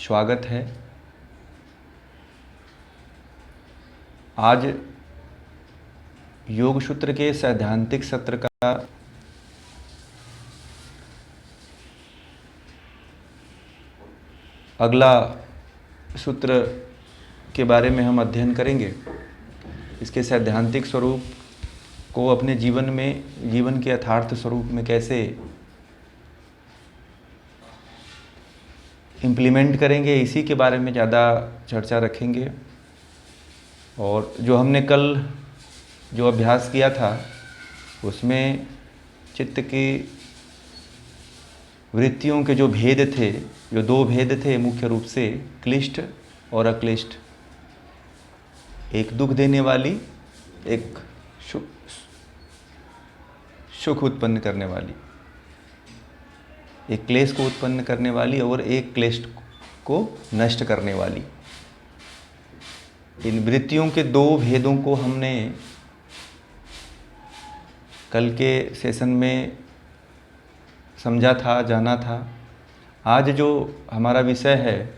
स्वागत है। आज योग सूत्र के सैद्धांतिक सत्र का अगला सूत्र के बारे में हम अध्ययन करेंगे। इसके सैद्धांतिक स्वरूप को अपने जीवन के यथार्थ स्वरूप में कैसे इम्प्लीमेंट करेंगे, इसी के बारे में ज़्यादा चर्चा रखेंगे। और जो हमने कल जो अभ्यास किया था उसमें चित्त की वृत्तियों के जो भेद थे, जो दो भेद थे मुख्य रूप से, क्लिष्ट और अक्लिष्ट। एक दुख देने वाली, एक सुख उत्पन्न करने वाली, एक क्लेश को उत्पन्न करने वाली और एक क्लेश को नष्ट करने वाली। इन वृत्तियों के दो भेदों को हमने कल के सेशन में समझा था, जाना था। आज जो हमारा विषय है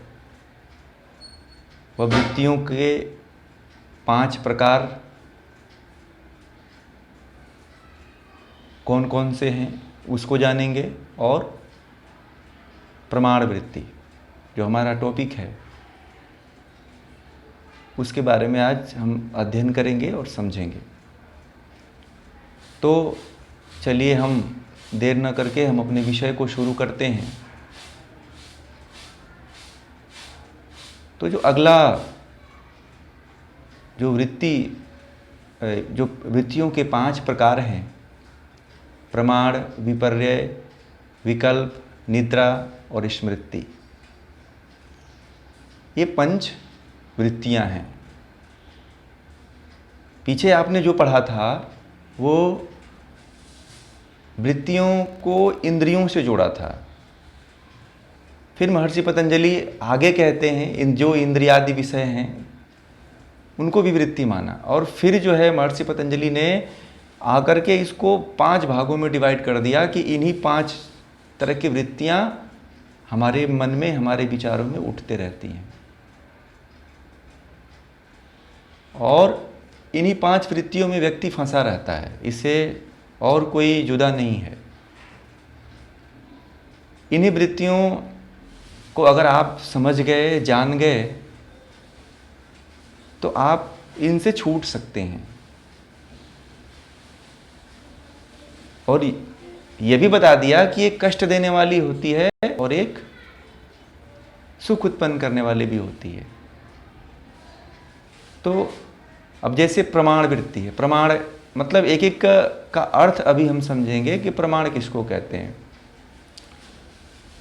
वह वृत्तियों के 5 प्रकार कौन कौन से हैं उसको जानेंगे, और प्रमाण वृत्ति जो हमारा टॉपिक है उसके बारे में आज हम अध्ययन करेंगे और समझेंगे। तो चलिए हम देर न करके हम अपने विषय को शुरू करते हैं। तो जो अगला जो वृत्तियों के 5 प्रकार हैं, प्रमाण, विपर्यय, विकल्प, निद्रा और स्मृति, ये 5 वृत्तियां हैं। पीछे आपने जो पढ़ा था वो वृत्तियों को इंद्रियों से जोड़ा था। फिर महर्षि पतंजलि आगे कहते हैं जो इंद्रियादि विषय हैं उनको भी वृत्ति माना, और फिर जो है महर्षि पतंजलि ने आकर के इसको 5 भागों में डिवाइड कर दिया कि इन्हीं 5 तरह की वृत्तियां हमारे मन में, हमारे विचारों में उठते रहती हैं, और इन्हीं 5 वृत्तियों में व्यक्ति फंसा रहता है, इससे और कोई जुदा नहीं है। इन्हीं वृत्तियों को अगर आप समझ गए, जान गए, तो आप इनसे छूट सकते हैं। और ये भी बता दिया कि एक कष्ट देने वाली होती है और एक सुख उत्पन्न करने वाली भी होती है। तो अब जैसे प्रमाण वृत्ति है, प्रमाण मतलब एक एक का अर्थ अभी हम समझेंगे कि प्रमाण किसको कहते हैं।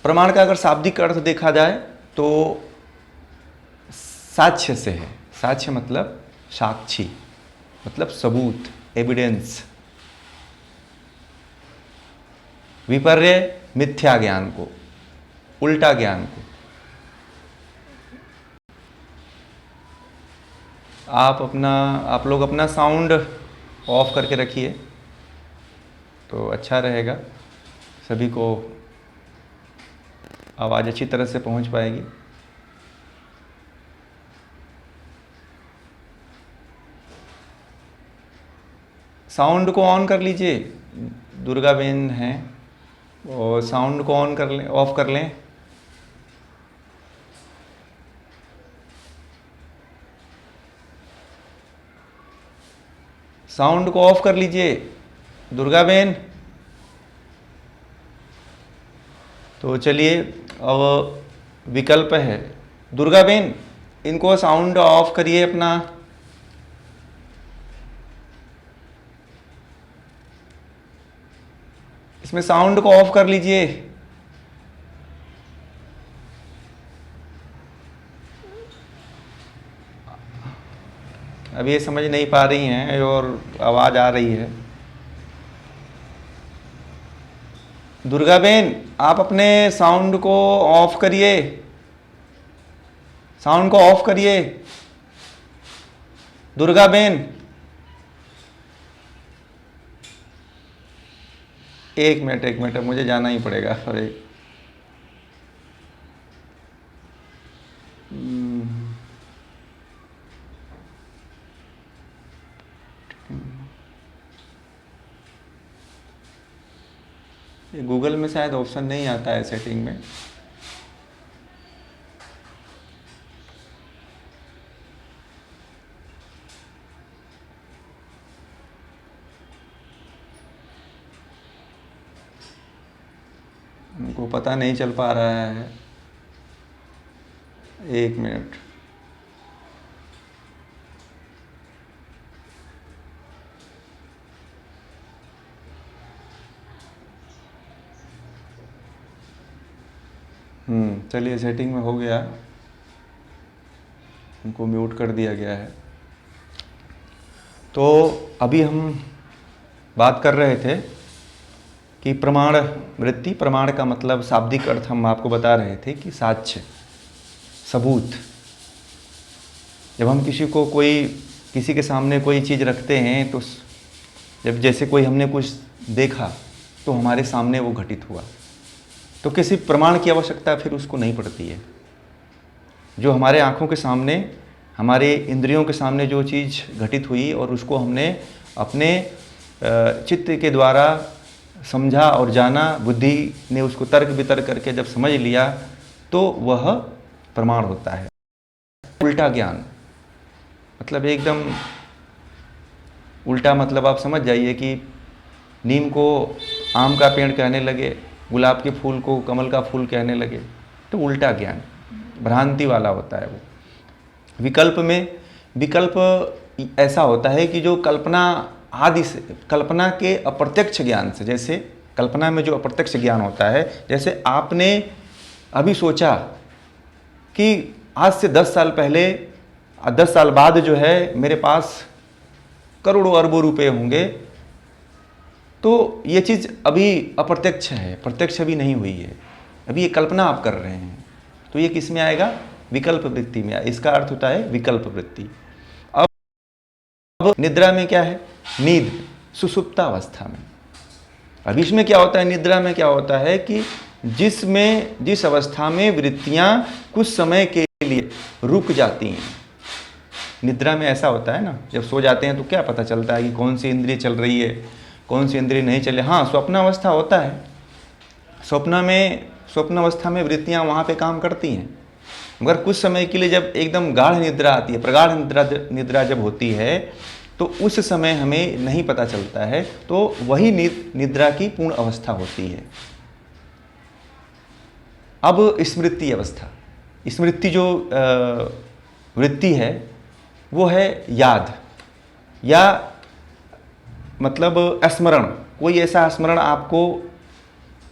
प्रमाण का अगर शाब्दिक अर्थ देखा जाए तो साक्ष्य से है। साक्ष्य मतलब साक्षी, मतलब सबूत, एविडेंस। विपर्यय मिथ्या ज्ञान को, उल्टा ज्ञान को। आप लोग अपना साउंड ऑफ करके रखिए तो अच्छा रहेगा, सभी को आवाज़ अच्छी तरह से पहुंच पाएगी। साउंड को ऑन कर लीजिए, दुर्गा बेन हैं, और साउंड को ऑन कर लें, ऑफ कर लें। साउंड को ऑफ कर लीजिए दुर्गा बेन। तो चलिए, अब विकल्प है। दुर्गा बेन, इनको साउंड ऑफ करिए अपना। इसमें साउंड को ऑफ कर लीजिए। अब ये समझ नहीं पा रही हैं और आवाज़ आ रही है। दुर्गा बेन, आप अपने साउंड को ऑफ करिए, साउंड को ऑफ करिए। दुर्गा बेन, एक मिनट, मुझे जाना ही पड़ेगा। अरे ये गूगल में शायद ऑप्शन नहीं आता है सेटिंग में। हमको पता नहीं चल पा रहा है, 1 मिनट। चलिए, सेटिंग में हो गया, उनको म्यूट कर दिया गया है। तो अभी हम बात कर रहे थे कि प्रमाण वृत्ति, प्रमाण का मतलब शाब्दिक अर्थ हम आपको बता रहे थे कि साक्ष्य, सबूत। जब हम किसी के सामने कोई चीज़ रखते हैं तो जब जैसे कोई हमने कुछ देखा तो हमारे सामने वो घटित हुआ, तो किसी प्रमाण की आवश्यकता फिर उसको नहीं पड़ती है। जो हमारे आँखों के सामने, हमारे इंद्रियों के सामने जो चीज़ घटित हुई और उसको हमने अपने चित्त के द्वारा समझा और जाना, बुद्धि ने उसको तर्क वितर्क करके जब समझ लिया, तो वह प्रमाण होता है। उल्टा ज्ञान मतलब एकदम उल्टा, मतलब आप समझ जाइए कि नीम को आम का पेड़ कहने लगे, गुलाब के फूल को कमल का फूल कहने लगे, तो उल्टा ज्ञान, भ्रांति वाला होता है वो। विकल्प ऐसा होता है कि जो कल्पना आदि से, कल्पना के अप्रत्यक्ष ज्ञान से, जैसे कल्पना में जो अप्रत्यक्ष ज्ञान होता है, जैसे आपने अभी सोचा कि आज से 10 साल पहले, 10 साल बाद जो है मेरे पास करोड़ों अरबों रुपए होंगे, तो ये चीज़ अभी अप्रत्यक्ष है, प्रत्यक्ष अभी नहीं हुई है, अभी ये कल्पना आप कर रहे हैं, तो ये किस में आएगा? विकल्प वृत्ति में। इसका अर्थ होता है विकल्प वृत्ति। अब निद्रा में क्या है? नींद, सुषुप्तावस्था में। अब इसमें क्या होता है, निद्रा में क्या होता है कि जिस अवस्था में वृत्तियां कुछ समय के लिए रुक जाती हैं। निद्रा में ऐसा होता है ना, जब सो जाते हैं तो क्या पता चलता है कि कौन सी इंद्रिय चल रही है, कौन सी इंद्रिय नहीं चल रही। हाँ, स्वप्नावस्था होता है, स्वप्नावस्था में वृत्तियां वहाँ पे काम करती हैं, मगर कुछ समय के लिए जब एकदम गाढ़ निद्रा आती है, प्रगाढ़ निद्रा जब होती है, तो उस समय हमें नहीं पता चलता है, तो वही निद्रा की पूर्ण अवस्था होती है। अब स्मृति अवस्था, स्मृति जो वृत्ति है वो है याद, या मतलब स्मरण। कोई ऐसा स्मरण, आपको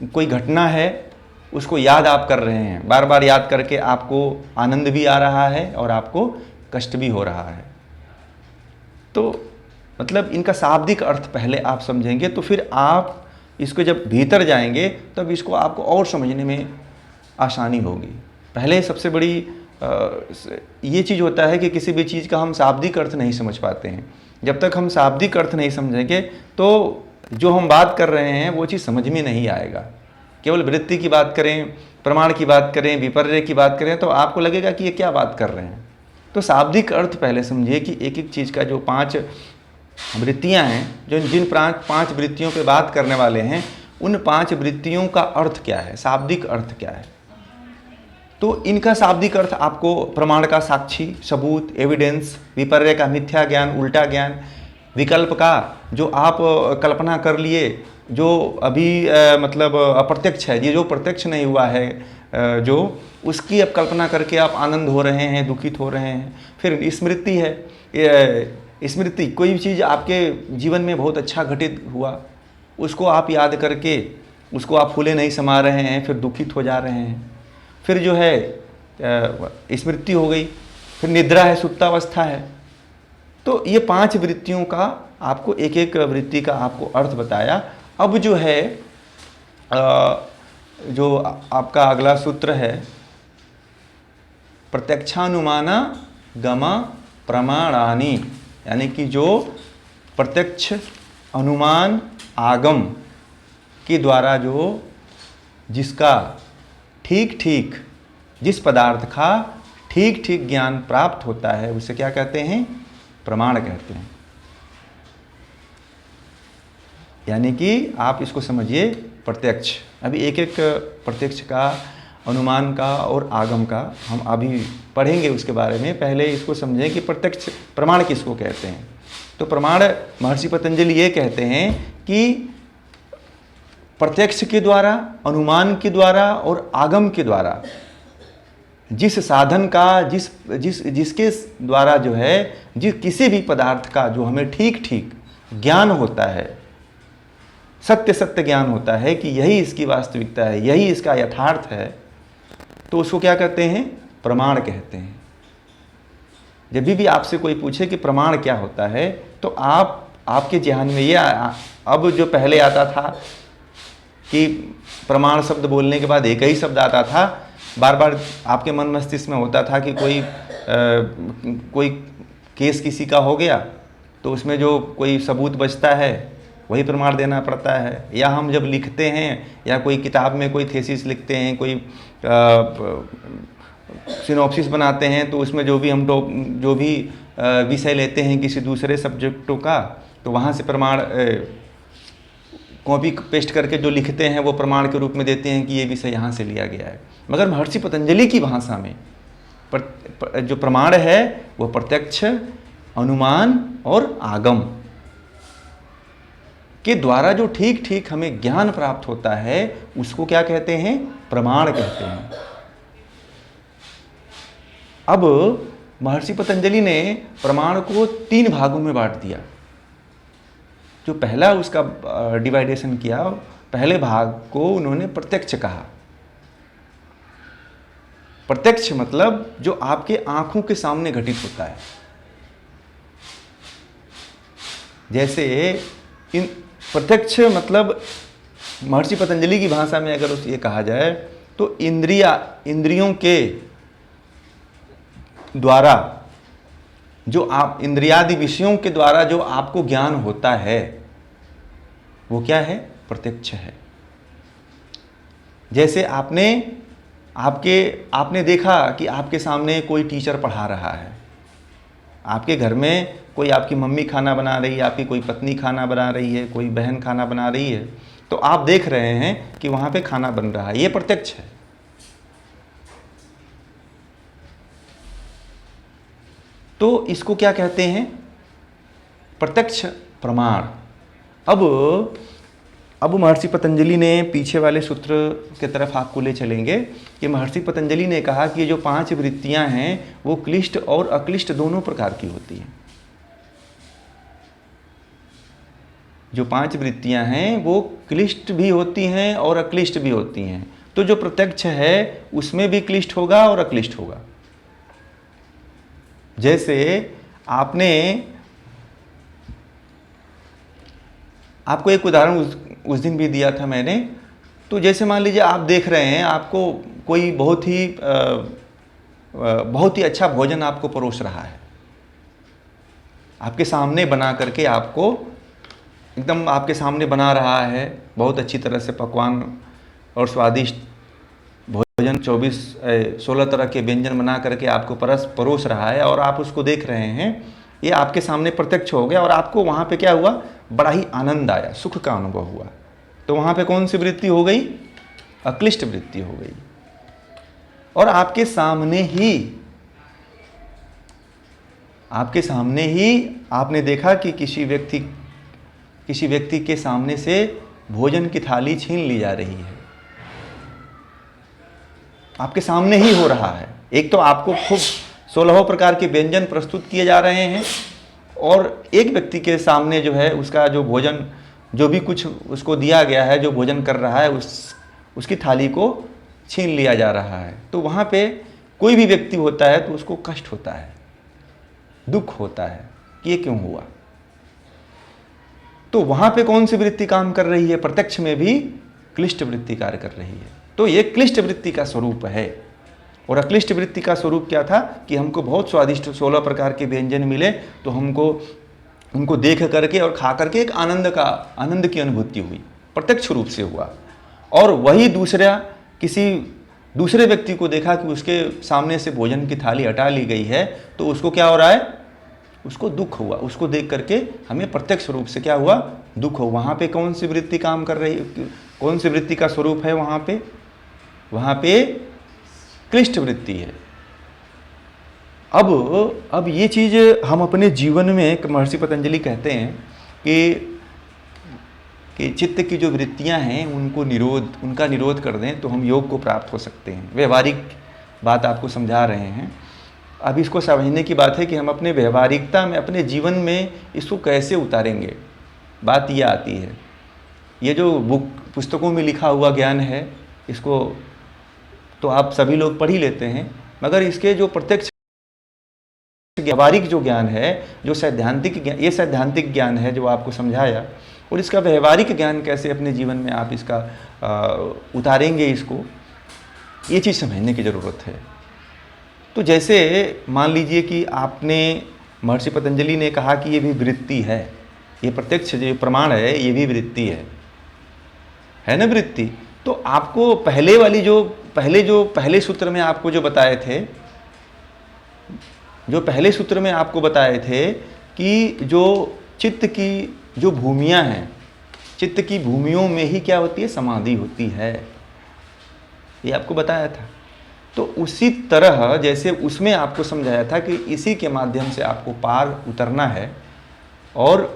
कोई घटना है उसको याद आप कर रहे हैं, बार बार याद करके आपको आनंद भी आ रहा है और आपको कष्ट भी हो रहा है। तो मतलब इनका शाब्दिक अर्थ पहले आप समझेंगे, तो फिर आप इसको जब भीतर जाएंगे तब इसको आपको और समझने में आसानी होगी। पहले सबसे बड़ी ये चीज़ होता है कि किसी भी चीज़ का हम शाब्दिक अर्थ नहीं समझ पाते हैं। जब तक हम शाब्दिक अर्थ नहीं समझेंगे तो जो हम बात कर रहे हैं वो चीज़ समझ में नहीं आएगा। केवल वृत्ति की बात करें, प्रमाण की बात करें, विपर्य की बात करें, तो आपको लगेगा कि ये क्या बात कर रहे हैं। तो शाब्दिक अर्थ पहले समझिए कि एक एक चीज़ का जो 5 वृत्तियां हैं, जिन 5 वृत्तियों पे बात करने वाले हैं, उन 5 वृत्तियों का अर्थ क्या है, शाब्दिक अर्थ क्या है। तो इनका शाब्दिक अर्थ आपको प्रमाण का साक्षी, सबूत, एविडेंस, विपर्य का मिथ्या ज्ञान, उल्टा ज्ञान, विकल्प का जो आप कल्पना कर लिए, जो अभी मतलब अप्रत्यक्ष है, ये जो प्रत्यक्ष नहीं हुआ है, जो उसकी अब कल्पना करके आप आनंद हो रहे हैं, दुखित हो रहे हैं। फिर स्मृति है, स्मृति कोई भी चीज़ आपके जीवन में बहुत अच्छा घटित हुआ, उसको आप याद करके उसको आप फूले नहीं समा रहे हैं, फिर दुखित हो जा रहे हैं। फिर जो है स्मृति हो गई, फिर निद्रा है, सुप्तावस्था है। तो ये 5 वृत्तियों का आपको एक एक वृत्ति का आपको अर्थ बताया। अब जो है जो आपका अगला सूत्र है, प्रत्यक्षानुमाना गमा प्रमाणानि, यानी कि जो प्रत्यक्ष अनुमान आगम के द्वारा जिसका ठीक ठीक जिस पदार्थ का ठीक ठीक ज्ञान प्राप्त होता है उसे क्या कहते हैं? प्रमाण कहते हैं। यानी कि आप इसको समझिए प्रत्यक्ष। अभी एक एक प्रत्यक्ष का, अनुमान का और आगम का हम अभी पढ़ेंगे उसके बारे में। पहले इसको समझें कि प्रत्यक्ष प्रमाण किसको कहते हैं। तो प्रमाण महर्षि पतंजलि ये कहते हैं कि प्रत्यक्ष के द्वारा, अनुमान के द्वारा और आगम के द्वारा जिस साधन का, जिसके द्वारा जो है, जिस किसी भी पदार्थ का जो हमें ठीक ठीक ज्ञान होता है, सत्य सत्य ज्ञान होता है कि यही इसकी वास्तविकता है, यही इसका यथार्थ है, तो उसको क्या कहते हैं? प्रमाण कहते हैं। जब भी आपसे कोई पूछे कि प्रमाण क्या होता है, तो आपके ध्यान में ये अब जो पहले आता था कि प्रमाण शब्द बोलने के बाद एक ही शब्द आता था, बार बार आपके मन मस्तिष्क में होता था कि कोई केस किसी का हो गया तो उसमें जो कोई सबूत बचता है वही प्रमाण देना पड़ता है। या हम जब लिखते हैं या कोई किताब में कोई थीसिस लिखते हैं, कोई सिनॉप्सिस बनाते हैं, तो उसमें जो भी विषय लेते हैं किसी दूसरे सब्जेक्टों का, तो वहाँ से प्रमाण कॉपी पेस्ट करके जो लिखते हैं वो प्रमाण के रूप में देते हैं कि ये विषय यहाँ से लिया गया है। मगर महर्षि पतंजलि की भाषा में जो प्रमाण है वो प्रत्यक्ष, अनुमान और आगम के द्वारा जो ठीक ठीक हमें ज्ञान प्राप्त होता है उसको क्या कहते हैं? प्रमाण कहते हैं। अब महर्षि पतंजलि ने प्रमाण को 3 भागों में बांट दिया। जो पहला उसका डिवाइडेशन किया, पहले भाग को उन्होंने प्रत्यक्ष कहा। प्रत्यक्ष मतलब जो आपके आंखों के सामने घटित होता है। जैसे इन प्रत्यक्ष मतलब महर्षि पतंजलि की भाषा में अगर ये कहा जाए तो इंद्रियों के द्वारा जो आप इंद्रियादि विषयों के द्वारा जो आपको ज्ञान होता है वो क्या है? प्रत्यक्ष है। जैसे आपने देखा कि आपके सामने कोई टीचर पढ़ा रहा है, आपके घर में कोई आपकी मम्मी खाना बना रही है, आपकी कोई पत्नी खाना बना रही है, कोई बहन खाना बना रही है, तो आप देख रहे हैं कि वहाँ पे खाना बन रहा है, ये प्रत्यक्ष है। तो इसको क्या कहते हैं? प्रत्यक्ष प्रमाण। अब महर्षि पतंजलि ने पीछे वाले सूत्र के तरफ आपको ले चलेंगे कि महर्षि पतंजलि ने कहा कि जो 5 वृत्तियां हैं वो क्लिष्ट और अक्लिष्ट दोनों प्रकार की होती हैं। जो 5 वृत्तियां हैं वो क्लिष्ट भी होती हैं और अक्लिष्ट भी होती हैं। तो जो प्रत्यक्ष है उसमें भी क्लिष्ट होगा और अक्लिष्ट होगा। जैसे आपको एक उदाहरण उस दिन भी दिया था मैंने। तो जैसे मान लीजिए आप देख रहे हैं, आपको कोई बहुत ही अच्छा भोजन आपको परोस रहा है, आपके सामने बना करके आपको एकदम आपके सामने बना रहा है, बहुत अच्छी तरह से पकवान और स्वादिष्ट भोजन 16 तरह के व्यंजन बना करके आपको परोस रहा है और आप उसको देख रहे हैं। ये आपके सामने प्रत्यक्ष हो गया और आपको वहाँ पे क्या हुआ? बड़ा ही आनंद आया, सुख का अनुभव हुआ। तो वहाँ पे कौन सी वृत्ति हो गई? अक्लिष्ट वृत्ति हो गई। और आपके सामने ही आपने देखा कि किसी व्यक्ति के सामने से भोजन की थाली छीन ली जा रही है, आपके सामने ही हो रहा है। एक तो आपको खूब 16 प्रकार के व्यंजन प्रस्तुत किए जा रहे हैं और एक व्यक्ति के सामने जो है उसका जो भोजन, जो भी कुछ उसको दिया गया है, जो भोजन कर रहा है, उसकी थाली को छीन लिया जा रहा है। तो वहाँ पे कोई भी व्यक्ति होता है तो उसको कष्ट होता है, दुख होता है कि ये क्यों हुआ। तो वहाँ पे कौन सी वृत्ति काम कर रही है? प्रत्यक्ष में भी क्लिष्ट वृत्ति कार्य कर रही है। तो ये क्लिष्ट वृत्ति का स्वरूप है। और अक्लिष्ट वृत्ति का स्वरूप क्या था कि हमको बहुत स्वादिष्ट 16 प्रकार के व्यंजन मिले, तो हमको उनको देख करके और खा करके एक आनंद की अनुभूति हुई, प्रत्यक्ष रूप से हुआ। और वही दूसरा किसी दूसरे व्यक्ति को देखा कि उसके सामने से भोजन की थाली हटा ली गई है, तो उसको क्या हो रहा है, उसको दुख हुआ। उसको देख करके हमें प्रत्यक्ष रूप से क्या हुआ, दुख हो। वहाँ पे कौन सी वृत्ति काम कर रही है, कौन सी वृत्ति का स्वरूप है वहाँ पे, वहाँ पे क्लिष्ट वृत्ति है। अब ये चीज़ हम अपने जीवन में, महर्षि पतंजलि कहते हैं कि चित्त की जो वृत्तियां हैं उनका निरोध कर दें तो हम योग को प्राप्त हो सकते हैं। व्यवहारिक बात आपको समझा रहे हैं। अब इसको समझने की बात है कि हम अपने व्यवहारिकता में, अपने जीवन में इसको कैसे उतारेंगे। बात यह आती है, ये जो पुस्तकों में लिखा हुआ ज्ञान है, इसको तो आप सभी लोग पढ़ ही लेते हैं, मगर इसके जो प्रत्यक्ष व्यवहारिक जो ज्ञान है, जो सैद्धांतिक ज्ञान, ये सैद्धांतिक ज्ञान है जो आपको समझाया, और इसका व्यवहारिक ज्ञान कैसे अपने जीवन में आप इसका उतारेंगे, इसको ये चीज़ समझने की ज़रूरत है। तो जैसे मान लीजिए कि आपने, महर्षि पतंजलि ने कहा कि ये भी वृत्ति है, ये प्रत्यक्ष जो प्रमाण है ये भी वृत्ति है ना, वृत्ति। तो आपको पहले वाली पहले सूत्र में आपको जो बताए थे, पहले सूत्र में आपको बताए थे कि जो चित्त की जो भूमियां हैं, चित्त की भूमियों में ही क्या होती है, समाधि होती है, ये आपको बताया था। तो उसी तरह जैसे उसमें आपको समझाया था कि इसी के माध्यम से आपको पार उतरना है और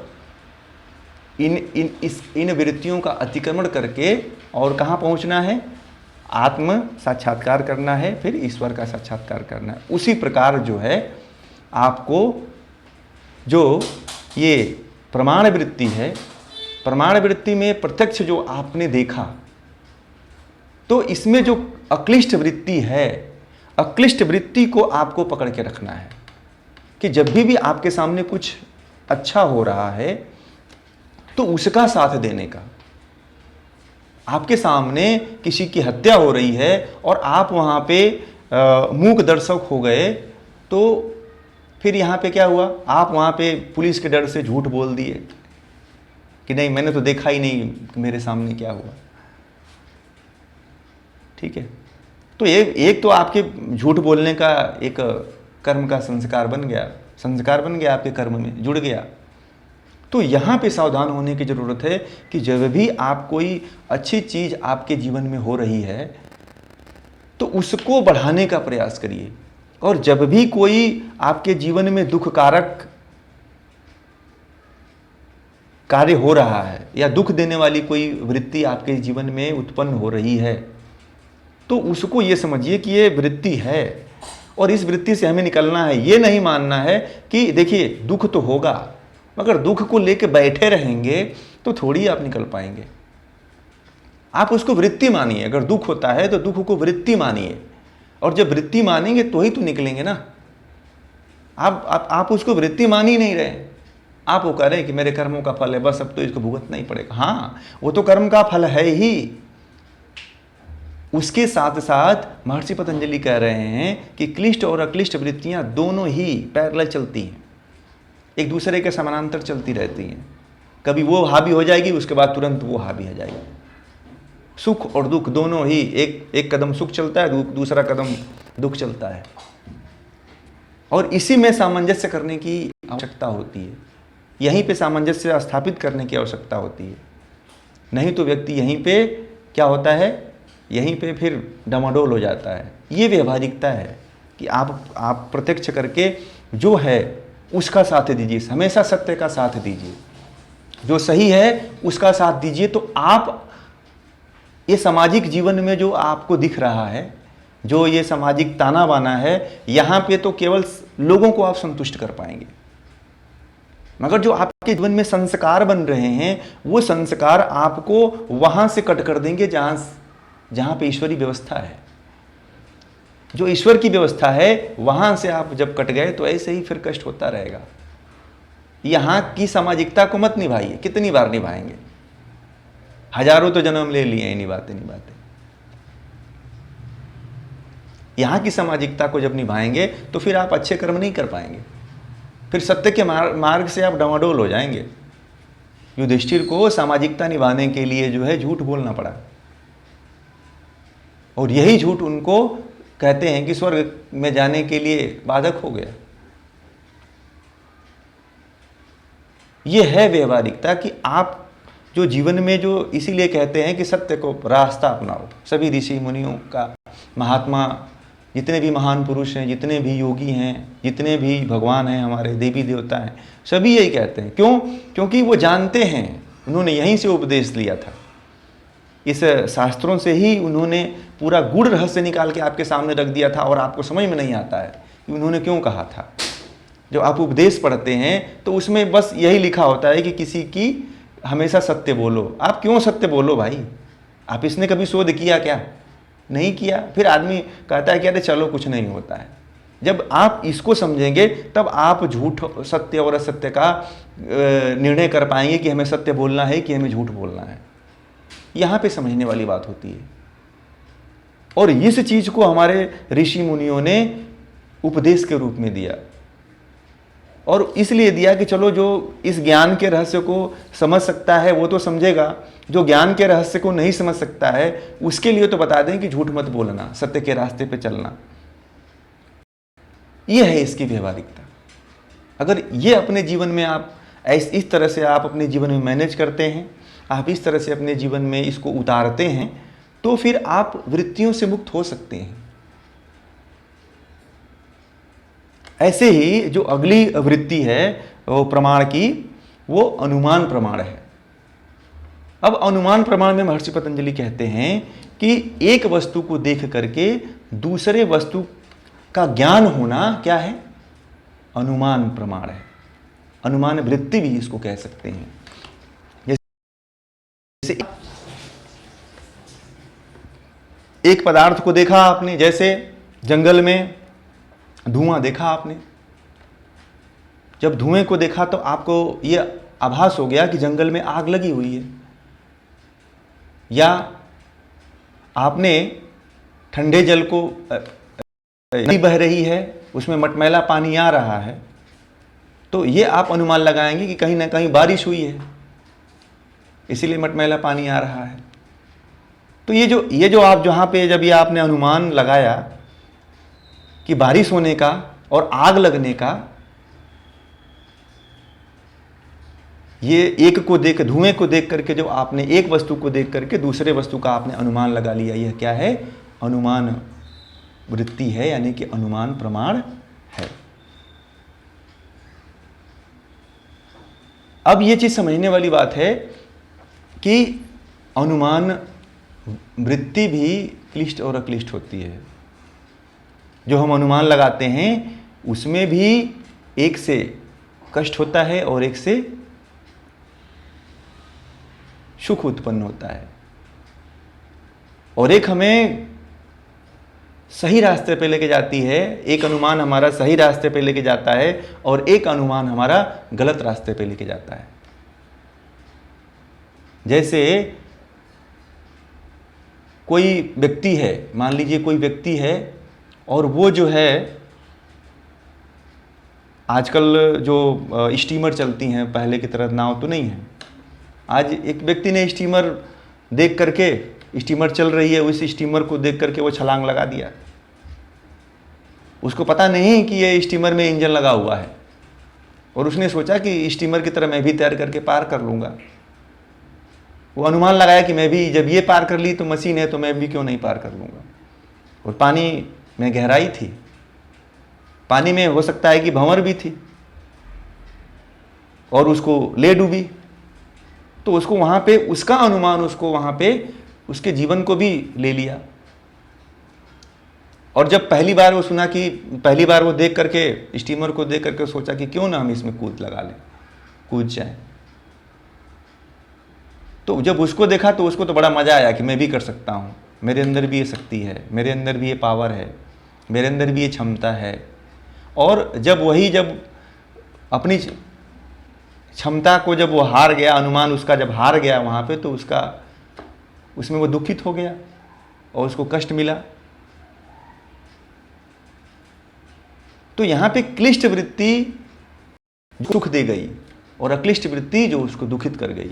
इन वृत्तियों का अतिक्रमण करके और कहाँ पहुँचना है, आत्म साक्षात्कार करना है, फिर ईश्वर का साक्षात्कार करना है। उसी प्रकार जो है आपको जो ये प्रमाण वृत्ति है, प्रमाण वृत्ति में प्रत्यक्ष जो आपने देखा, तो इसमें जो अक्लिष्ट वृत्ति है, अक्लिष्ट वृत्ति को आपको पकड़ के रखना है कि जब भी आपके सामने कुछ अच्छा हो रहा है तो उसका साथ देने का। आपके सामने किसी की हत्या हो रही है और आप वहाँ पे मूक दर्शक हो गए, तो फिर यहाँ पे क्या हुआ, आप वहाँ पे पुलिस के डर से झूठ बोल दिए कि नहीं मैंने तो देखा ही नहीं कि मेरे सामने क्या हुआ। ठीक है, तो एक तो आपके झूठ बोलने का एक कर्म का संस्कार बन गया, आपके कर्म में जुड़ गया। तो यहाँ पे सावधान होने की ज़रूरत है कि जब भी आप कोई अच्छी चीज़ आपके जीवन में हो रही है तो उसको बढ़ाने का प्रयास करिए, और जब भी कोई आपके जीवन में दुखकारक कार्य हो रहा है या दुख देने वाली कोई वृत्ति आपके जीवन में उत्पन्न हो रही है, तो उसको ये समझिए कि ये वृत्ति है और इस वृत्ति से हमें निकलना है। ये नहीं मानना है कि देखिए दुख तो होगा, मगर दुख को लेके बैठे रहेंगे तो थोड़ी आप निकल पाएंगे। आप उसको वृत्ति मानिए, अगर दुख होता है तो दुख को वृत्ति मानिए, और जब वृत्ति मानेंगे तो ही तो निकलेंगे ना। आप उसको वृत्ति मान ही नहीं रहे, आप वो कह रहे हैं कि मेरे कर्मों का फल है, बस अब तो इसको भुगतना ही पड़ेगा। हाँ, वो तो कर्म का फल है ही। उसके साथ साथ महर्षि पतंजलि कह रहे हैं कि क्लिष्ट और अक्लिष्ट वृत्तियां दोनों ही पैरेलल चलती हैं, एक दूसरे के समानांतर चलती रहती हैं। कभी वो हावी हो जाएगी, उसके बाद तुरंत वो हावी हो जाएगी। सुख और दुख दोनों ही, एक कदम सुख चलता है, दूसरा कदम दुख चलता है, और इसी में सामंजस्य करने की आवश्यकता होती है। यहीं पे सामंजस्य स्थापित करने की आवश्यकता होती है, नहीं तो व्यक्ति यहीं पे क्या होता है, यहीं पे फिर डमाडोल हो जाता है। ये व्यवहारिकता है कि आप प्रत्यक्ष करके जो है उसका साथ दीजिए, हमेशा सत्य का साथ दीजिए, जो सही है उसका साथ दीजिए। तो आप ये सामाजिक जीवन में जो आपको दिख रहा है, जो ये सामाजिक ताना बाना है, यहाँ पे तो केवल लोगों को आप संतुष्ट कर पाएंगे, मगर जो आपके जीवन में संस्कार बन रहे हैं वो संस्कार आपको वहाँ से कट कर देंगे जहाँ पे ईश्वरीय व्यवस्था है। जो ईश्वर की व्यवस्था है वहाँ से आप जब कट गए तो ऐसे ही फिर कष्ट होता रहेगा। यहाँ की सामाजिकता को मत निभाइए, कितनी बार निभाएंगे, हजारों तो जन्म ले लिए इन्हीं बातें। यहाँ की सामाजिकता को जब निभाएंगे तो फिर आप अच्छे कर्म नहीं कर पाएंगे, फिर सत्य के मार्ग से आप डमाडोल हो जाएंगे। युधिष्ठिर को सामाजिकता निभाने के लिए जो है झूठ बोलना पड़ा, और यही झूठ उनको कहते हैं कि स्वर्ग में जाने के लिए बाधक हो गया। ये है व्यवहारिकता कि आप जो जीवन में जो इसीलिए कहते हैं कि सत्य को रास्ता अपनाओ। सभी ऋषि मुनियों का, महात्मा, जितने भी महान पुरुष हैं, जितने भी योगी हैं, जितने भी भगवान हैं, हमारे देवी देवता हैं, सभी यही कहते हैं। क्यों? क्योंकि वो जानते हैं, उन्होंने यहीं से उपदेश लिया था। इस शास्त्रों से ही उन्होंने पूरा गूढ़ रहस्य निकाल के आपके सामने रख दिया था, और आपको समझ में नहीं आता है कि उन्होंने क्यों कहा था। जब आप उपदेश पढ़ते हैं तो उसमें बस यही लिखा होता है कि किसी की हमेशा सत्य बोलो। आप क्यों सत्य बोलो भाई? आप इसने कभी शोध किया क्या? नहीं किया। फिर आदमी कहता है कि अरे चलो कुछ नहीं होता है। जब आप इसको समझेंगे तब आप झूठ, सत्य और असत्य का निर्णय कर पाएंगे कि हमें सत्य बोलना है कि हमें झूठ बोलना है। यहाँ पे समझने वाली बात होती है। और इस चीज को हमारे ऋषि मुनियों ने उपदेश के रूप में दिया, और इसलिए दिया कि चलो जो इस ज्ञान के रहस्य को समझ सकता है वो तो समझेगा, जो ज्ञान के रहस्य को नहीं समझ सकता है उसके लिए तो बता दें कि झूठ मत बोलना, सत्य के रास्ते पे चलना। ये है इसकी व्यवहारिकता। अगर ये अपने जीवन में आप इस तरह से आप अपने जीवन में मैनेज करते हैं, आप इस तरह से अपने जीवन में इसको उतारते हैं, तो फिर आप वृत्तियों से मुक्त हो सकते हैं। ऐसे ही जो अगली वृत्ति है वो प्रमाण की, वो अनुमान प्रमाण है। अब अनुमान प्रमाण में महर्षि पतंजलि कहते हैं कि एक वस्तु को देख करके दूसरे वस्तु का ज्ञान होना क्या है? अनुमान प्रमाण है। अनुमान वृत्ति भी इसको कह सकते हैं। जैसे एक पदार्थ को देखा आपने, जैसे जंगल में धुआं देखा आपने। जब धुएं को देखा तो आपको यह आभास हो गया कि जंगल में आग लगी हुई है, या आपने ठंडे जल को, नदी बह रही है उसमें मटमैला पानी आ रहा है, तो ये आप अनुमान लगाएंगे कि कहीं ना कहीं बारिश हुई है, इसीलिए मटमैला पानी आ रहा है। तो ये जो आप जहाँ पे जब ये आपने अनुमान लगाया कि बारिश होने का और आग लगने का, ये एक को देख, धुएं को देख करके जो आपने एक वस्तु को देख करके दूसरे वस्तु का आपने अनुमान लगा लिया, यह क्या है? अनुमान वृत्ति है, यानी कि अनुमान प्रमाण है। अब ये चीज समझने वाली बात है कि अनुमान वृत्ति भी क्लिष्ट और अक्लिष्ट होती है। जो हम अनुमान लगाते हैं उसमें भी एक से कष्ट होता है और एक से सुख उत्पन्न होता है, और एक हमें सही रास्ते पे लेके जाती है। एक अनुमान हमारा सही रास्ते पे लेके जाता है और एक अनुमान हमारा गलत रास्ते पे लेके जाता है। जैसे कोई व्यक्ति है, मान लीजिए कोई व्यक्ति है, और वो जो है आजकल जो स्टीमर चलती हैं, पहले की तरह नाव तो नहीं है। आज एक व्यक्ति ने स्टीमर देख करके, स्टीमर चल रही है, उस स्टीमर को देख करके वो छलांग लगा दिया। उसको पता नहीं कि ये स्टीमर में इंजन लगा हुआ है, और उसने सोचा कि स्टीमर की तरह मैं भी तैर करके पार कर लूँगा। वो अनुमान लगाया कि मैं भी, जब ये पार कर ली तो मशीन है, तो मैं भी क्यों नहीं पार कर लूँगा। और पानी में गहराई थी, पानी में हो सकता है कि भंवर भी थी, और उसको ले डूबी। तो उसको वहाँ पे उसका अनुमान उसको वहाँ पे उसके जीवन को भी ले लिया। और जब पहली बार वो सुना कि, पहली बार वो देख करके, स्टीमर को देख करके सोचा कि क्यों ना हम इसमें कूद लगा लें, कूद जाए। तो जब उसको देखा तो उसको तो बड़ा मजा आया कि मैं भी कर सकता हूँ, मेरे अंदर भी ये शक्ति है, मेरे अंदर भी ये पावर है, मेरे अंदर भी ये क्षमता है। और जब अपनी क्षमता को जब वो हार गया, अनुमान उसका जब हार गया वहाँ पे, तो उसमें वो दुखित हो गया और उसको कष्ट मिला। तो यहाँ पे क्लिष्ट वृत्ति सुख दे गई और अक्लिष्ट वृत्ति जो उसको दुखित कर गई।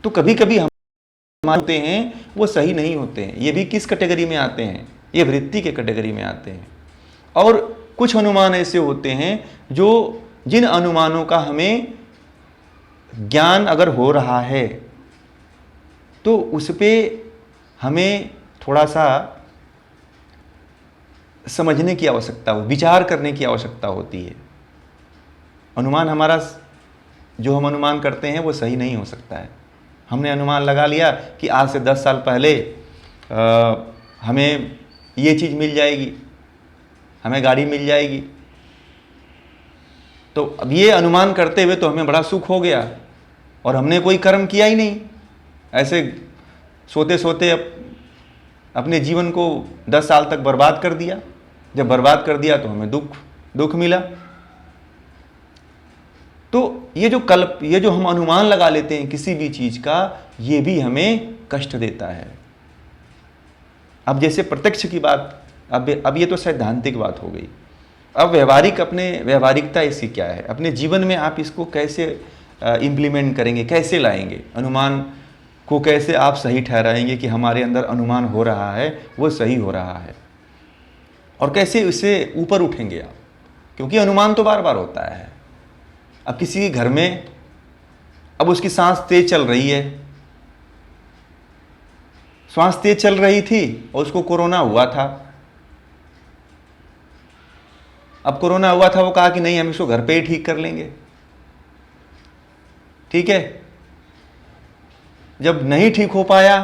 तो कभी कभी हम होते हैं वो सही नहीं होते हैं। ये भी किस कैटेगरी में आते हैं? ये वृत्ति के कैटेगरी में आते हैं। और कुछ अनुमान ऐसे होते हैं जो जिन अनुमानों का हमें ज्ञान अगर हो रहा है तो उस पर हमें थोड़ा सा समझने की आवश्यकता हो, विचार करने की आवश्यकता होती है। अनुमान हमारा जो हम अनुमान करते हैं वो सही नहीं हो सकता है। हमने अनुमान लगा लिया कि आज से 10 साल पहले हमें ये चीज़ मिल जाएगी, हमें गाड़ी मिल जाएगी, तो अब ये अनुमान करते हुए तो हमें बड़ा सुख हो गया और हमने कोई कर्म किया ही नहीं। ऐसे सोते सोते अपने जीवन को 10 साल तक बर्बाद कर दिया। जब बर्बाद कर दिया तो हमें दुख मिला। तो ये जो हम अनुमान लगा लेते हैं किसी भी चीज़ का, ये भी हमें कष्ट देता है। अब जैसे प्रत्यक्ष की बात, अब ये तो सैद्धांतिक बात हो गई। अब व्यवहारिकता इसकी क्या है? अपने जीवन में आप इसको कैसे इम्प्लीमेंट करेंगे, कैसे लाएंगे? अनुमान को कैसे आप सही ठहराएंगे कि हमारे अंदर अनुमान हो रहा है वो सही हो रहा है, और कैसे उससे ऊपर उठेंगे आप? क्योंकि अनुमान तो बार बार होता है। अब किसी के घर में अब उसकी सांस तेज चल रही है, सांस तेज चल रही थी और उसको कोरोना हुआ था। अब कोरोना हुआ था, वो कहा कि नहीं हम इसको घर पे ही ठीक कर लेंगे। ठीक है, जब नहीं ठीक हो पाया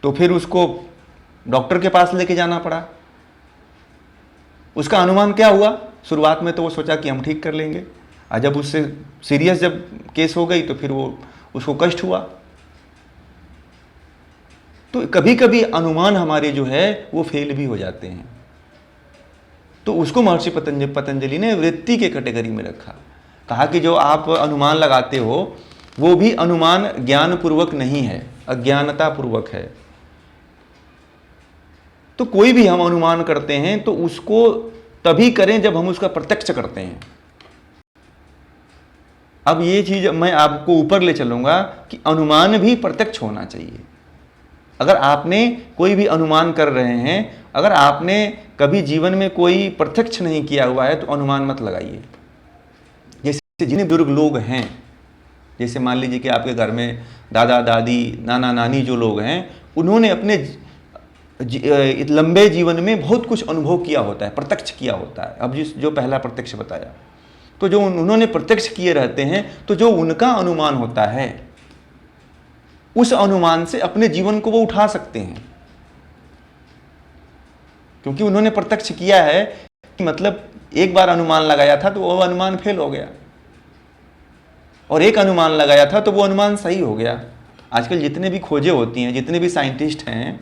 तो फिर उसको डॉक्टर के पास लेके जाना पड़ा। उसका अनुमान क्या हुआ? शुरुआत में तो वो सोचा कि हम ठीक कर लेंगे, और जब उससे सीरियस जब केस हो गई तो फिर उसको कष्ट हुआ। तो कभी कभी अनुमान हमारे जो है वो फेल भी हो जाते हैं। तो उसको महर्षि पतंजलि ने वृत्ति के कैटेगरी में रखा। कहा कि जो आप अनुमान लगाते हो वो भी अनुमान ज्ञानपूर्वक नहीं है, अज्ञानता पूर्वक है। तो कोई भी हम अनुमान करते हैं तो उसको तभी करें जब हम उसका प्रत्यक्ष करते हैं। अब ये चीज मैं आपको ऊपर ले चलूंगा कि अनुमान भी प्रत्यक्ष होना चाहिए। अगर आपने कोई भी अनुमान कर रहे हैं, अगर आपने कभी जीवन में कोई प्रत्यक्ष नहीं किया हुआ है तो अनुमान मत लगाइए। जैसे जिन बुजुर्ग लोग हैं, जैसे मान लीजिए कि आपके घर में दादा दादी, नाना नानी जो लोग हैं, उन्होंने अपने लंबे जीवन में बहुत कुछ अनुभव किया होता है, प्रत्यक्ष किया होता है। अब जो पहला प्रत्यक्ष बताया, तो जो उन्होंने प्रत्यक्ष किए रहते हैं, तो जो उनका अनुमान होता है उस अनुमान से अपने जीवन को वो उठा सकते हैं, क्योंकि उन्होंने प्रत्यक्ष किया है कि मतलब एक बार अनुमान लगाया था तो वो अनुमान फेल हो गया, और एक अनुमान लगाया था तो वो अनुमान सही हो गया। आजकल जितने भी खोजें होती हैं, जितने भी साइंटिस्ट हैं,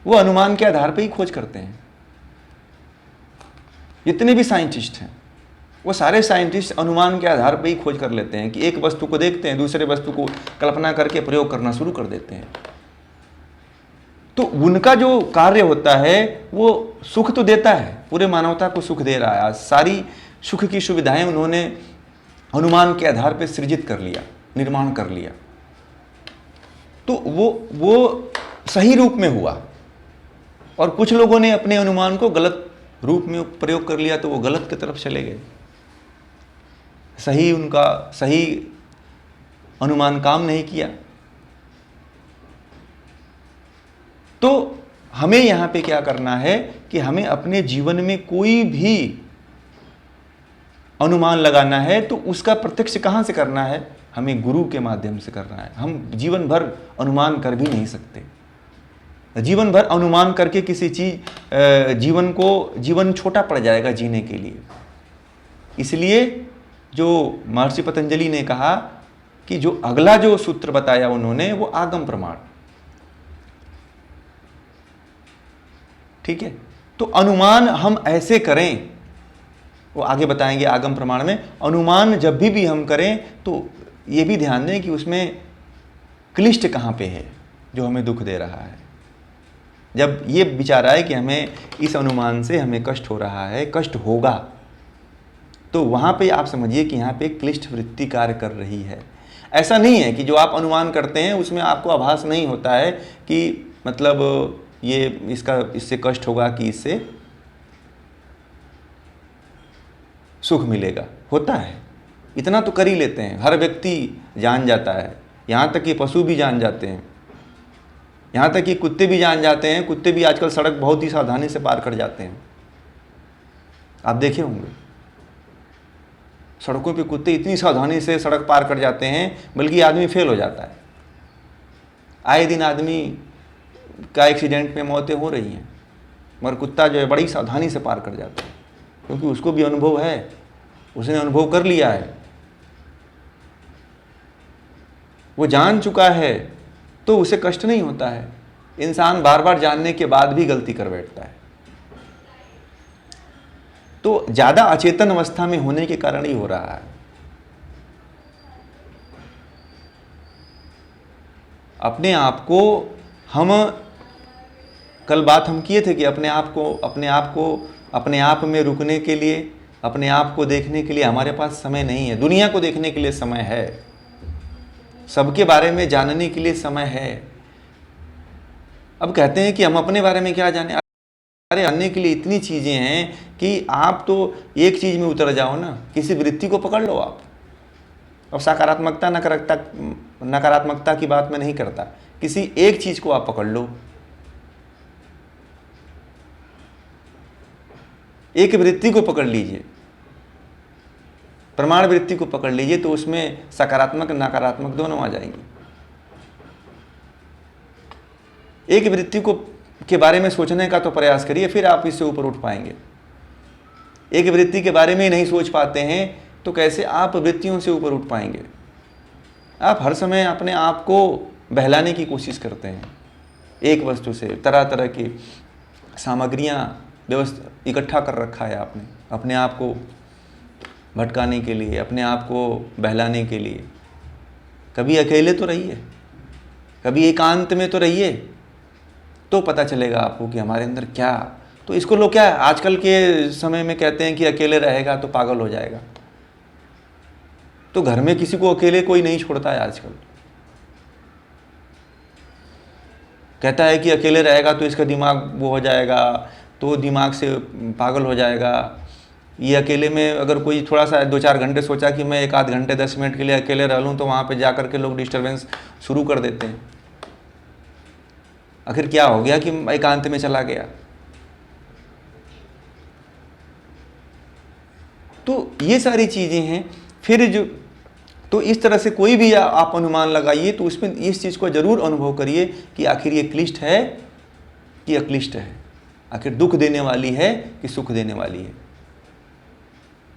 वो अनुमान के आधार पर ही खोज करते हैं। जितने भी साइंटिस्ट हैं वो सारे साइंटिस्ट अनुमान के आधार पर ही खोज कर लेते हैं कि एक वस्तु को देखते हैं, दूसरे वस्तु को कल्पना करके प्रयोग करना शुरू कर देते हैं। तो उनका जो कार्य होता है वो सुख तो देता है, पूरे मानवता को सुख दे रहा है। आज सारी सुख की सुविधाएं उन्होंने अनुमान के आधार पर सृजित कर लिया, निर्माण कर लिया। तो वो सही रूप में हुआ, और कुछ लोगों ने अपने अनुमान को गलत रूप में प्रयोग कर लिया तो वो गलत की तरफ चले गए। उनका सही अनुमान काम नहीं किया। तो हमें यहां पे क्या करना है कि हमें अपने जीवन में कोई भी अनुमान लगाना है तो उसका प्रत्यक्ष कहां से करना है? हमें गुरु के माध्यम से करना है। हम जीवन भर अनुमान कर भी नहीं सकते। जीवन भर अनुमान करके किसी चीज जीवन छोटा पड़ जाएगा जीने के लिए। इसलिए जो महर्षि पतंजलि ने कहा कि जो अगला जो सूत्र बताया उन्होंने, वो आगम प्रमाण। ठीक है, तो अनुमान हम ऐसे करें, वो आगे बताएंगे आगम प्रमाण में। अनुमान जब भी हम करें तो ये भी ध्यान दें कि उसमें क्लिष्ट कहाँ पे है जो हमें दुख दे रहा है। जब ये विचार आए कि हमें इस अनुमान से हमें कष्ट हो रहा है, कष्ट होगा, तो वहाँ पे आप समझिए कि यहाँ पे क्लिष्ट वृत्ति कार्य कर रही है। ऐसा नहीं है कि जो आप अनुमान करते हैं उसमें आपको आभास नहीं होता है कि मतलब ये इससे कष्ट होगा कि इससे सुख मिलेगा। होता है, इतना तो कर ही लेते हैं, हर व्यक्ति जान जाता है, यहाँ तक कि पशु भी जान जाते हैं, यहाँ तक कि कुत्ते भी जान जाते हैं। कुत्ते भी आजकल सड़क बहुत ही सावधानी से पार कर जाते हैं, आप देखे होंगे सड़कों पे कुत्ते इतनी सावधानी से सड़क पार कर जाते हैं, बल्कि आदमी फेल हो जाता है। आए दिन आदमी का एक्सीडेंट में मौतें हो रही हैं, मगर कुत्ता जो है बड़ी सावधानी से पार कर जाता है, क्योंकि उसको भी अनुभव है, उसने अनुभव कर लिया है, वो जान चुका है, तो उसे कष्ट नहीं होता है। इंसान बार बार जानने के बाद भी गलती कर बैठता है, तो ज्यादा अचेतन अवस्था में होने के कारण ही हो रहा है। अपने आप को हम कल बात हम किए थे कि अपने आप में रुकने के लिए, अपने आप को देखने के लिए हमारे पास समय नहीं है। दुनिया को देखने के लिए समय है, सबके बारे में जानने के लिए समय है। अब कहते हैं कि हम अपने बारे में क्या जाने, अरे जानने के लिए इतनी चीजें हैं कि आप तो एक चीज में उतर जाओ ना, किसी वृत्ति को पकड़ लो आप। और सकारात्मकता नकारात्मकता की बात मैं नहीं करता, किसी एक चीज को आप पकड़ लो, एक वृत्ति को पकड़ लीजिए, प्रमाण वृत्ति को पकड़ लीजिए, तो उसमें सकारात्मक नकारात्मक दोनों आ जाएंगी। एक वृत्ति को के बारे में सोचने का तो प्रयास करिए, फिर आप इससे ऊपर उठ पाएंगे। एक वृत्ति के बारे में ही नहीं सोच पाते हैं तो कैसे आप वृत्तियों से ऊपर उठ पाएंगे। आप हर समय अपने आप को बहलाने की कोशिश करते हैं, एक वस्तु से तरह तरह की सामग्रियां व्यवस्था इकट्ठा कर रखा है आपने, अपने आप को भटकाने के लिए, अपने आप को बहलाने के लिए। कभी अकेले तो रहिए, कभी एकांत में तो रहिए, तो पता चलेगा आपको कि हमारे अंदर क्या। तो इसको लोग क्या आजकल के समय में कहते हैं कि अकेले रहेगा तो पागल हो जाएगा। तो घर में किसी को अकेले कोई नहीं छोड़ता है आजकल, कहता है कि अकेले रहेगा तो इसका दिमाग वो हो जाएगा, तो दिमाग से पागल हो जाएगा। ये अकेले में अगर कोई थोड़ा सा 2-4 घंटे सोचा कि मैं 1 आध घंटे 10 मिनट के लिए अकेले रह लूँ, तो वहाँ पे जा कर के लोग डिस्टर्बेंस शुरू कर देते हैं। आखिर क्या हो गया कि एकांत में चला गया। तो ये सारी चीज़ें हैं। फिर जो तो इस तरह से कोई भी आप अनुमान लगाइए, तो उसमें इस चीज़ को जरूर अनुभव करिए कि आखिर ये क्लिष्ट है कि अक्लिष्ट है, आखिर दुख देने वाली है कि सुख देने वाली है।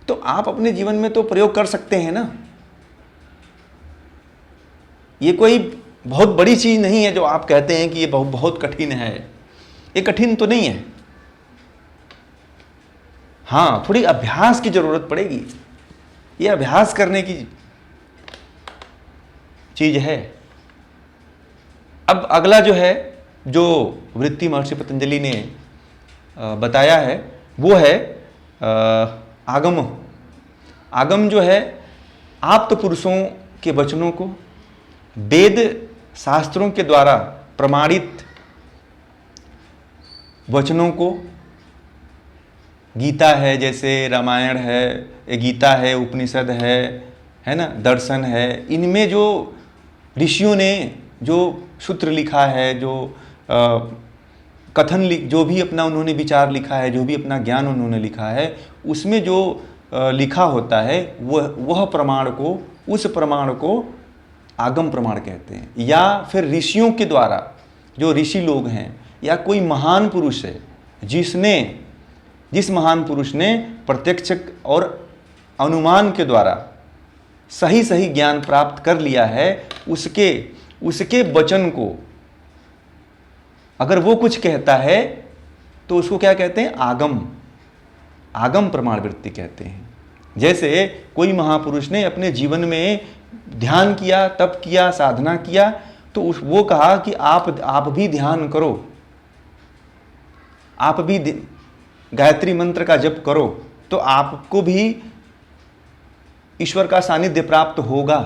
तो आप अपने जीवन में तो प्रयोग कर सकते हैं ना। ये कोई बहुत बड़ी चीज नहीं है जो आप कहते हैं कि ये बहुत कठिन है। ये कठिन तो नहीं है, हाँ थोड़ी अभ्यास की जरूरत पड़ेगी। ये अभ्यास करने की चीज है। अब अगला जो है, जो वृत्ति महर्षि पतंजलि ने बताया है, वो है आगम। आगम जो है आप्त पुरुषों के वचनों को, वेद शास्त्रों के द्वारा प्रमाणित वचनों को, गीता है जैसे, रामायण है, गीता है, उपनिषद है ना, दर्शन है, इनमें जो ऋषियों ने जो सूत्र लिखा है, जो कथन जो भी अपना उन्होंने विचार लिखा है, जो भी अपना ज्ञान उन्होंने लिखा है, उसमें जो लिखा होता है वह प्रमाण को, उस प्रमाण को आगम प्रमाण कहते हैं। या फिर ऋषियों के द्वारा, जो ऋषि लोग हैं या कोई महान पुरुष है जिस महान पुरुष ने प्रत्यक्ष और अनुमान के द्वारा सही सही ज्ञान प्राप्त कर लिया है, उसके वचन को अगर वो कुछ कहता है तो उसको क्या कहते हैं? आगम प्रमाण वृत्ति कहते हैं। जैसे कोई महापुरुष ने अपने जीवन में ध्यान किया, तप किया, साधना किया, तो वो कहा कि आप भी ध्यान करो, आप भी गायत्री मंत्र का जप करो, तो आपको भी ईश्वर का सानिध्य प्राप्त होगा।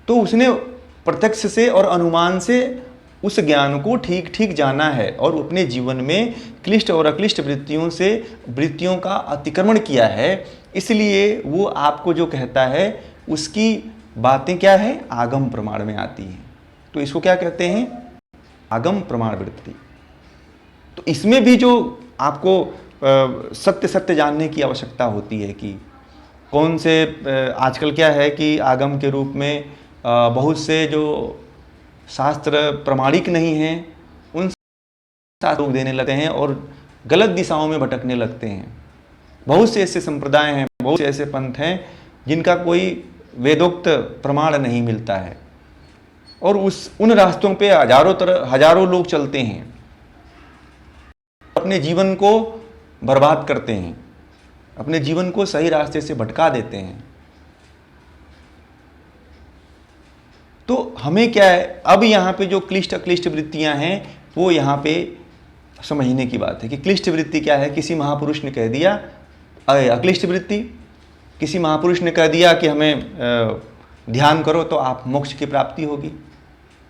तो उसने प्रत्यक्ष से और अनुमान से उस ज्ञान को ठीक ठीक जाना है और अपने जीवन में क्लिष्ट और अक्लिष्ट वृत्तियों का अतिक्रमण किया है। इसलिए वो आपको जो कहता है उसकी बातें क्या है, आगम प्रमाण में आती हैं। तो इसको क्या कहते हैं, आगम प्रमाण वृत्ति। तो इसमें भी जो आपको सत्य सत्य जानने की आवश्यकता होती है कि कौन से आजकल क्या है कि आगम के रूप में बहुत से जो शास्त्र प्रमाणिक नहीं हैं उन शास्त्र लोग देने लगते हैं और गलत दिशाओं में भटकने लगते हैं। बहुत से ऐसे संप्रदाय हैं, बहुत से ऐसे पंथ हैं जिनका कोई वेदोक्त प्रमाण नहीं मिलता है और उन रास्तों पे हजारों लोग चलते हैं, अपने जीवन को बर्बाद करते हैं, अपने जीवन को सही रास्ते से भटका देते हैं। तो हमें क्या है, अब यहाँ पे जो क्लिष्ट अक्लिष्ट वृत्तियाँ हैं वो यहाँ पे समझने की बात है कि क्लिष्ट वृत्ति क्या है। किसी महापुरुष ने कह दिया अक्लिष्ट वृत्ति, किसी महापुरुष ने कह दिया कि हमें ध्यान करो तो आप मोक्ष की प्राप्ति होगी,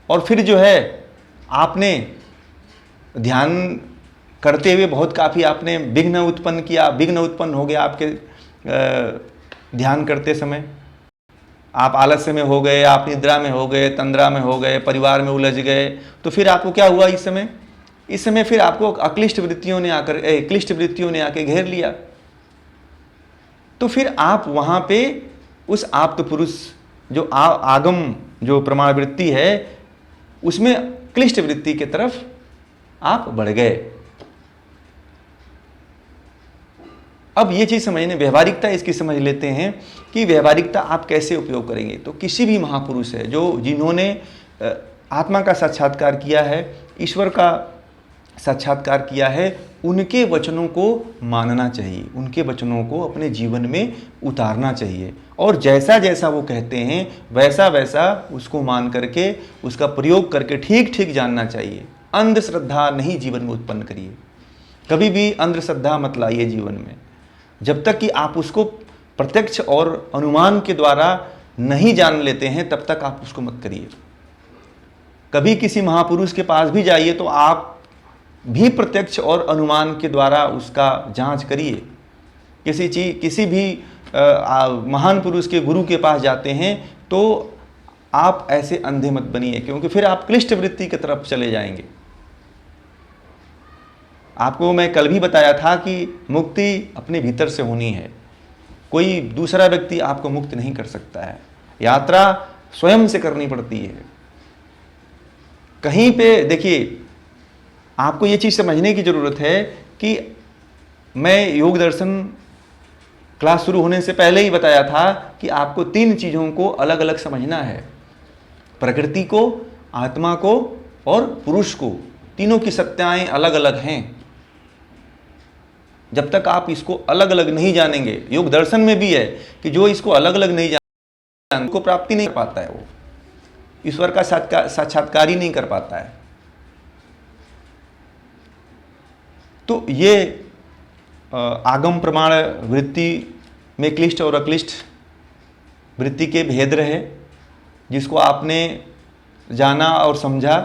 और फिर जो है आपने ध्यान करते हुए बहुत काफ़ी आपने विघ्न उत्पन्न किया, विघ्न उत्पन्न हो गया आपके ध्यान करते समय। आप आलस्य में हो गए, आप निद्रा में हो गए, तंद्रा में हो गए, परिवार में उलझ गए, तो फिर आपको क्या हुआ इस समय फिर आपको अक्लिष्ट वृत्तियों ने आकर क्लिष्ट वृत्तियों ने आके घेर लिया। तो फिर आप वहाँ पे उस आप्त पुरुष जो आगम जो प्रमाण वृत्ति है उसमें क्लिष्ट वृत्ति की तरफ आप बढ़ गए। अब ये चीज़ समझने, व्यवहारिकता इसकी समझ लेते हैं कि व्यवहारिकता आप कैसे उपयोग करेंगे। तो किसी भी महापुरुष है जिन्होंने आत्मा का साक्षात्कार किया है, ईश्वर का साक्षात्कार किया है, उनके वचनों को मानना चाहिए, उनके वचनों को अपने जीवन में उतारना चाहिए और जैसा जैसा वो कहते हैं वैसा वैसा उसको मान करके उसका प्रयोग करके ठीक ठीक जानना चाहिए। अंधश्रद्धा नहीं जीवन में उत्पन्न करिए, कभी भी अंधश्रद्धा मत लाइए जीवन में। जब तक कि आप उसको प्रत्यक्ष और अनुमान के द्वारा नहीं जान लेते हैं तब तक आप उसको मत करिए। कभी किसी महापुरुष के पास भी जाइए तो आप भी प्रत्यक्ष और अनुमान के द्वारा उसका जांच करिए। किसी भी महान पुरुष के गुरु के पास जाते हैं तो आप ऐसे अंधे मत बनिए, क्योंकि फिर आप क्लिष्ट वृत्ति की तरफ चले जाएंगे। आपको मैं कल भी बताया था कि मुक्ति अपने भीतर से होनी है, कोई दूसरा व्यक्ति आपको मुक्त नहीं कर सकता है। यात्रा स्वयं से करनी पड़ती है। कहीं पे देखिए, आपको ये चीज़ समझने की ज़रूरत है कि मैं योग दर्शन क्लास शुरू होने से पहले ही बताया था कि आपको 3 चीज़ों को अलग अलग समझना है, प्रकृति को, आत्मा को और पुरुष को। तीनों की सत्ताएं अलग अलग हैं। जब तक आप इसको अलग अलग नहीं जानेंगे, योग दर्शन में भी है कि जो इसको अलग अलग नहीं जान को प्राप्ति नहीं कर पाता है, वो ईश्वर का साक्षात्कार ही नहीं कर पाता है। तो ये आगम प्रमाण वृत्ति में क्लिष्ट और अक्लिष्ट वृत्ति के भेद रहे, जिसको आपने जाना और समझा।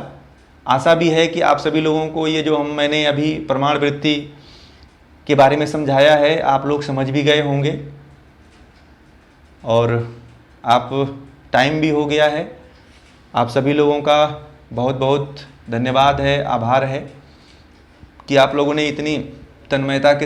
आशा भी है कि आप सभी लोगों को ये जो मैंने अभी प्रमाण वृत्ति के बारे में समझाया है आप लोग समझ भी गए होंगे। और आप टाइम भी हो गया है। आप सभी लोगों का बहुत बहुत धन्यवाद है, आभार है कि आप लोगों ने इतनी तन्मयता के